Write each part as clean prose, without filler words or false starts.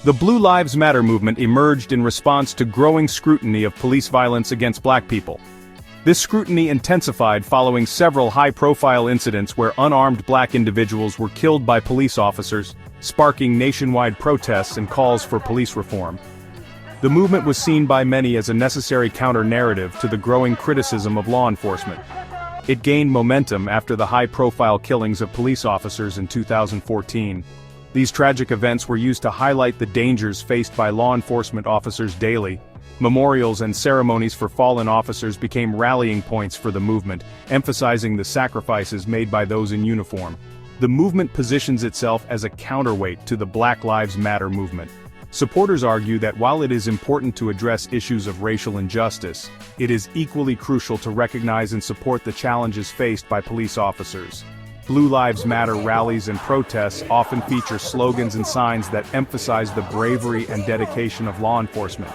The Blue Lives Matter movement emerged in response to growing scrutiny of police violence against black people. This scrutiny intensified following several high-profile incidents where unarmed black individuals were killed by police officers, sparking nationwide protests and calls for police reform. The movement was seen by many as a necessary counter-narrative to the growing criticism of law enforcement. It gained momentum after the high-profile killings of police officers in 2014. These tragic events were used to highlight the dangers faced by law enforcement officers daily. Memorials and ceremonies for fallen officers became rallying points for the movement, emphasizing the sacrifices made by those in uniform. The movement positions itself as a counterweight to the Black Lives Matter movement. Supporters argue that while it is important to address issues of racial injustice, it is equally crucial to recognize and support the challenges faced by police officers. Blue Lives Matter rallies and protests often feature slogans and signs that emphasize the bravery and dedication of law enforcement.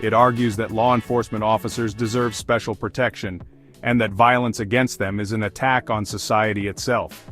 It argues that law enforcement officers deserve special protection, and that violence against them is an attack on society itself.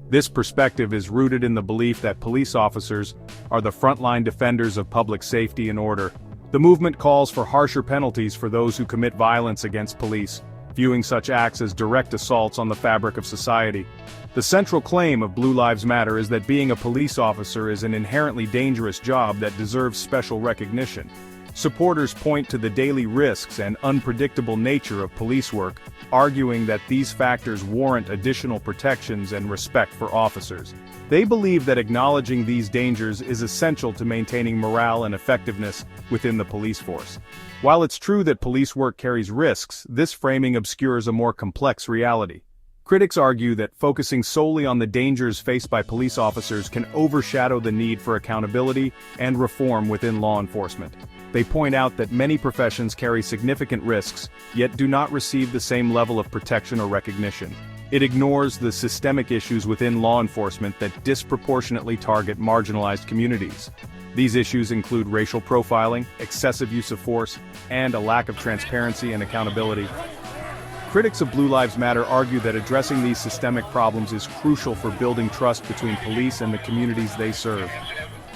This perspective is rooted in the belief that police officers are the frontline defenders of public safety and order. The movement calls for harsher penalties for those who commit violence against police, viewing such acts as direct assaults on the fabric of society. The central claim of Blue Lives Matter is that being a police officer is an inherently dangerous job that deserves special recognition. Supporters point to the daily risks and unpredictable nature of police work, arguing that these factors warrant additional protections and respect for officers. They believe that acknowledging these dangers is essential to maintaining morale and effectiveness within the police force. While it's true that police work carries risks, this framing obscures a more complex reality. Critics argue that focusing solely on the dangers faced by police officers can overshadow the need for accountability and reform within law enforcement. They point out that many professions carry significant risks, yet do not receive the same level of protection or recognition. It ignores the systemic issues within law enforcement that disproportionately target marginalized communities. These issues include racial profiling, excessive use of force, and a lack of transparency and accountability. Critics of Blue Lives Matter argue that addressing these systemic problems is crucial for building trust between police and the communities they serve.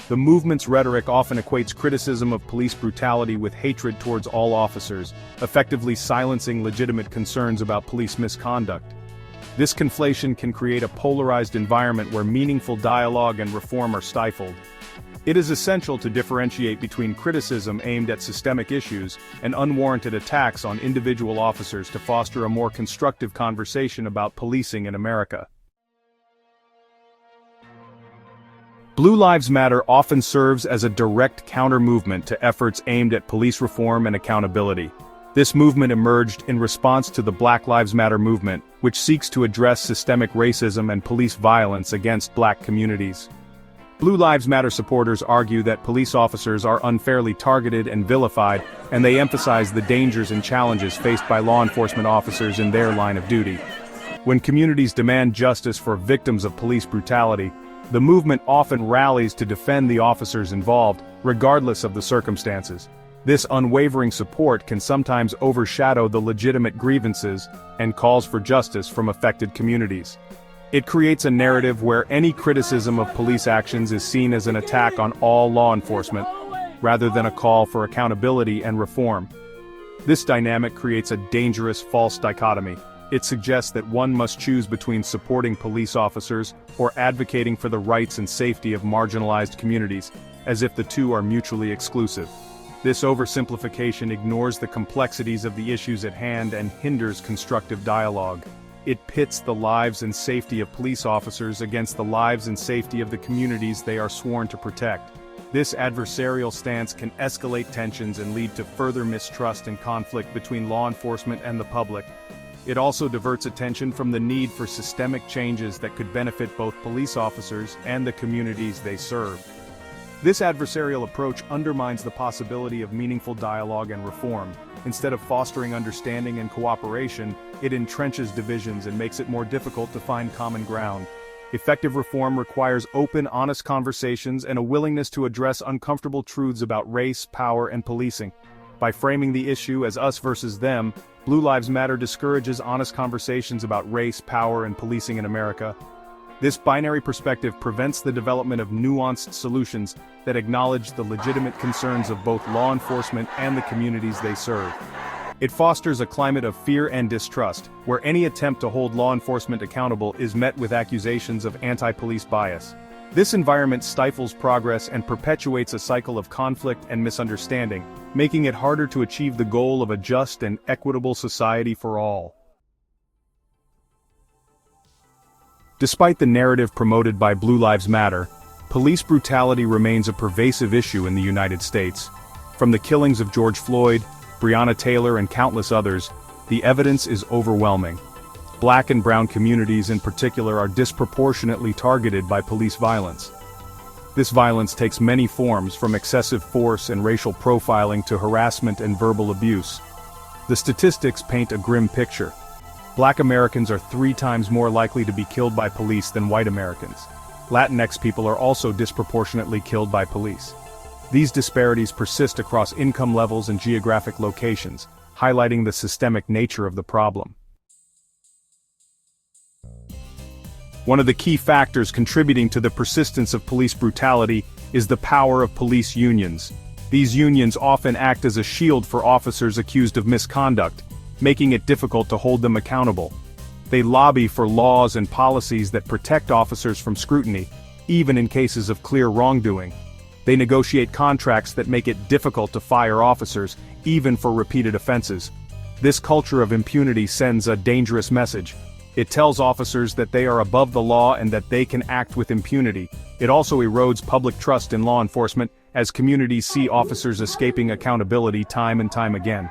The movement's rhetoric often equates criticism of police brutality with hatred towards all officers, effectively silencing legitimate concerns about police misconduct. This conflation can create a polarized environment where meaningful dialogue and reform are stifled. It is essential to differentiate between criticism aimed at systemic issues and unwarranted attacks on individual officers to foster a more constructive conversation about policing in America. Blue Lives Matter often serves as a direct counter-movement to efforts aimed at police reform and accountability. This movement emerged in response to the Black Lives Matter movement, which seeks to address systemic racism and police violence against black communities. Blue Lives Matter supporters argue that police officers are unfairly targeted and vilified, and they emphasize the dangers and challenges faced by law enforcement officers in their line of duty. When communities demand justice for victims of police brutality, the movement often rallies to defend the officers involved, regardless of the circumstances. This unwavering support can sometimes overshadow the legitimate grievances and calls for justice from affected communities. It creates a narrative where any criticism of police actions is seen as an attack on all law enforcement, rather than a call for accountability and reform. This dynamic creates a dangerous false dichotomy. It suggests that one must choose between supporting police officers or advocating for the rights and safety of marginalized communities, as if the two are mutually exclusive. This oversimplification ignores the complexities of the issues at hand and hinders constructive dialogue. It pits the lives and safety of police officers against the lives and safety of the communities they are sworn to protect. This adversarial stance can escalate tensions and lead to further mistrust and conflict between law enforcement and the public. It also diverts attention from the need for systemic changes that could benefit both police officers and the communities they serve. This adversarial approach undermines the possibility of meaningful dialogue and reform. Instead of fostering understanding and cooperation, it entrenches divisions and makes it more difficult to find common ground. Effective reform requires open, honest conversations and a willingness to address uncomfortable truths about race, power, and policing. By framing the issue as us versus them, Blue Lives Matter discourages honest conversations about race, power, and policing in America. This binary perspective prevents the development of nuanced solutions that acknowledge the legitimate concerns of both law enforcement and the communities they serve. It fosters a climate of fear and distrust, where any attempt to hold law enforcement accountable is met with accusations of anti-police bias. This environment stifles progress and perpetuates a cycle of conflict and misunderstanding, making it harder to achieve the goal of a just and equitable society for all. Despite the narrative promoted by Blue Lives Matter, police brutality remains a pervasive issue in the United States. From the killings of George Floyd, Breonna Taylor and countless others, the evidence is overwhelming. Black and brown communities in particular are disproportionately targeted by police violence. This violence takes many forms, from excessive force and racial profiling to harassment and verbal abuse. The statistics paint a grim picture. Black Americans are 3 times more likely to be killed by police than white Americans. Latinx people are also disproportionately killed by police. These disparities persist across income levels and geographic locations, highlighting the systemic nature of the problem. One of the key factors contributing to the persistence of police brutality is the power of police unions. These unions often act as a shield for officers accused of misconduct, making it difficult to hold them accountable. They lobby for laws and policies that protect officers from scrutiny, even in cases of clear wrongdoing. They negotiate contracts that make it difficult to fire officers, even for repeated offenses. This culture of impunity sends a dangerous message. It tells officers that they are above the law and that they can act with impunity. It also erodes public trust in law enforcement, as communities see officers escaping accountability time and time again.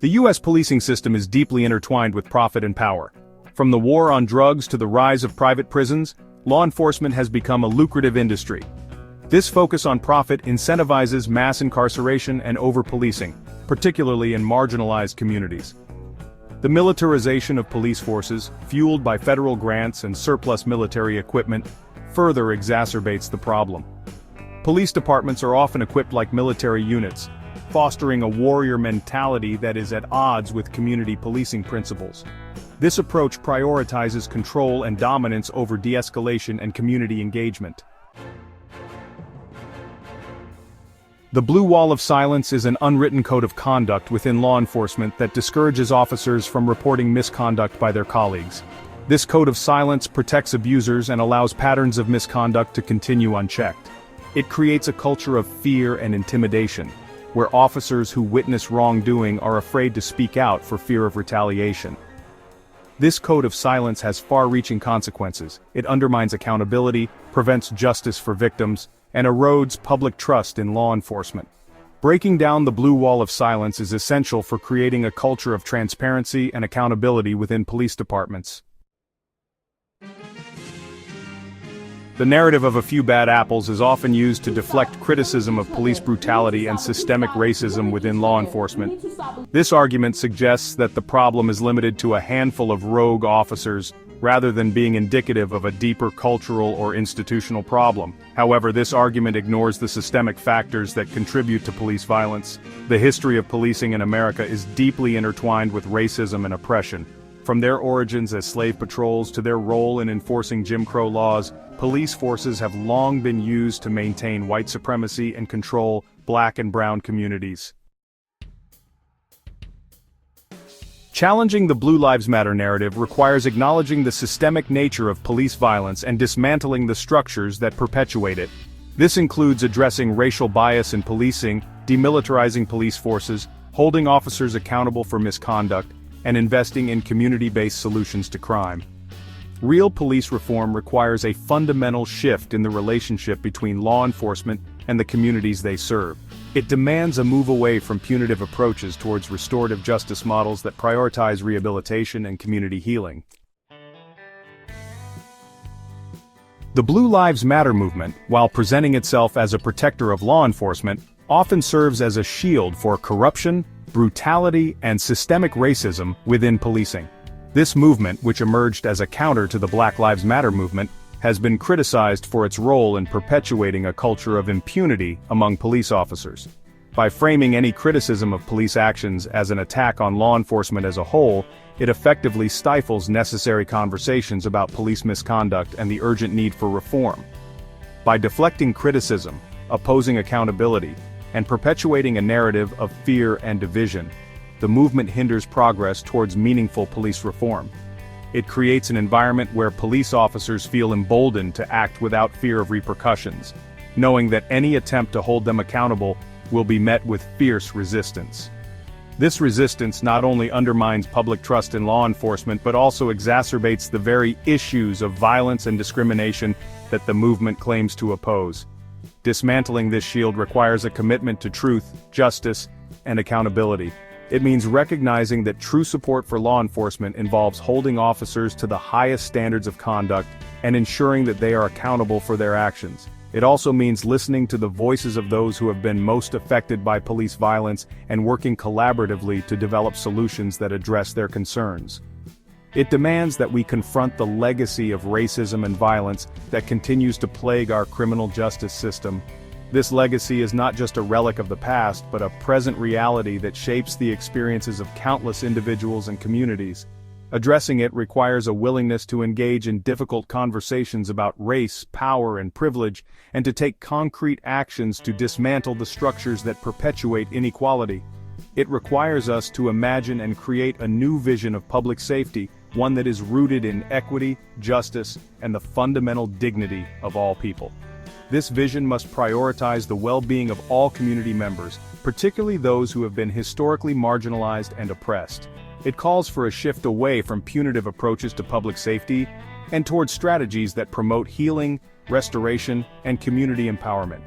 The U.S. policing system is deeply intertwined with profit and power. From the war on drugs to the rise of private prisons, law enforcement has become a lucrative industry. This focus on profit incentivizes mass incarceration and over-policing, particularly in marginalized communities. The militarization of police forces, fueled by federal grants and surplus military equipment, further exacerbates the problem. Police departments are often equipped like military units, fostering a warrior mentality that is at odds with community policing principles. This approach prioritizes control and dominance over de-escalation and community engagement. The blue wall of silence is an unwritten code of conduct within law enforcement that discourages officers from reporting misconduct by their colleagues. This code of silence protects abusers and allows patterns of misconduct to continue unchecked. It creates a culture of fear and intimidation, where officers who witness wrongdoing are afraid to speak out for fear of retaliation. This code of silence has far-reaching consequences. It undermines accountability, prevents justice for victims, and erodes public trust in law enforcement. Breaking down the blue wall of silence is essential for creating a culture of transparency and accountability within police departments. The narrative of a few bad apples is often used to deflect criticism of police brutality and systemic racism within law enforcement. This argument suggests that the problem is limited to a handful of rogue officers, rather than being indicative of a deeper cultural or institutional problem. However, this argument ignores the systemic factors that contribute to police violence. The history of policing in America is deeply intertwined with racism and oppression. From their origins as slave patrols to their role in enforcing Jim Crow laws, police forces have long been used to maintain white supremacy and control black and brown communities. Challenging the Blue Lives Matter narrative requires acknowledging the systemic nature of police violence and dismantling the structures that perpetuate it. This includes addressing racial bias in policing, demilitarizing police forces, holding officers accountable for misconduct, and investing in community-based solutions to crime. Real police reform requires a fundamental shift in the relationship between law enforcement and the communities they serve. It demands a move away from punitive approaches towards restorative justice models that prioritize rehabilitation and community healing. The Blue Lives Matter movement, while presenting itself as a protector of law enforcement, often serves as a shield for corruption, brutality, and systemic racism within policing. This movement, which emerged as a counter to the Black Lives Matter movement, has been criticized for its role in perpetuating a culture of impunity among police officers. By framing any criticism of police actions as an attack on law enforcement as a whole, it effectively stifles necessary conversations about police misconduct and the urgent need for reform. By deflecting criticism, opposing accountability, and perpetuating a narrative of fear and division, the movement hinders progress towards meaningful police reform. It creates an environment where police officers feel emboldened to act without fear of repercussions, knowing that any attempt to hold them accountable will be met with fierce resistance. This resistance not only undermines public trust in law enforcement but also exacerbates the very issues of violence and discrimination that the movement claims to oppose. Dismantling this shield requires a commitment to truth, justice, and accountability. It means recognizing that true support for law enforcement involves holding officers to the highest standards of conduct and ensuring that they are accountable for their actions. It also means listening to the voices of those who have been most affected by police violence and working collaboratively to develop solutions that address their concerns. It demands that we confront the legacy of racism and violence that continues to plague our criminal justice system. This legacy is not just a relic of the past, but a present reality that shapes the experiences of countless individuals and communities. Addressing it requires a willingness to engage in difficult conversations about race, power, and privilege, and to take concrete actions to dismantle the structures that perpetuate inequality. It requires us to imagine and create a new vision of public safety, one that is rooted in equity, justice, and the fundamental dignity of all people. This vision must prioritize the well-being of all community members, particularly those who have been historically marginalized and oppressed. It calls for a shift away from punitive approaches to public safety and towards strategies that promote healing, restoration, and community empowerment.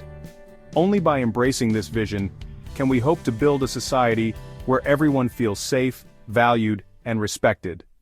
Only by embracing this vision can we hope to build a society where everyone feels safe, valued, and respected.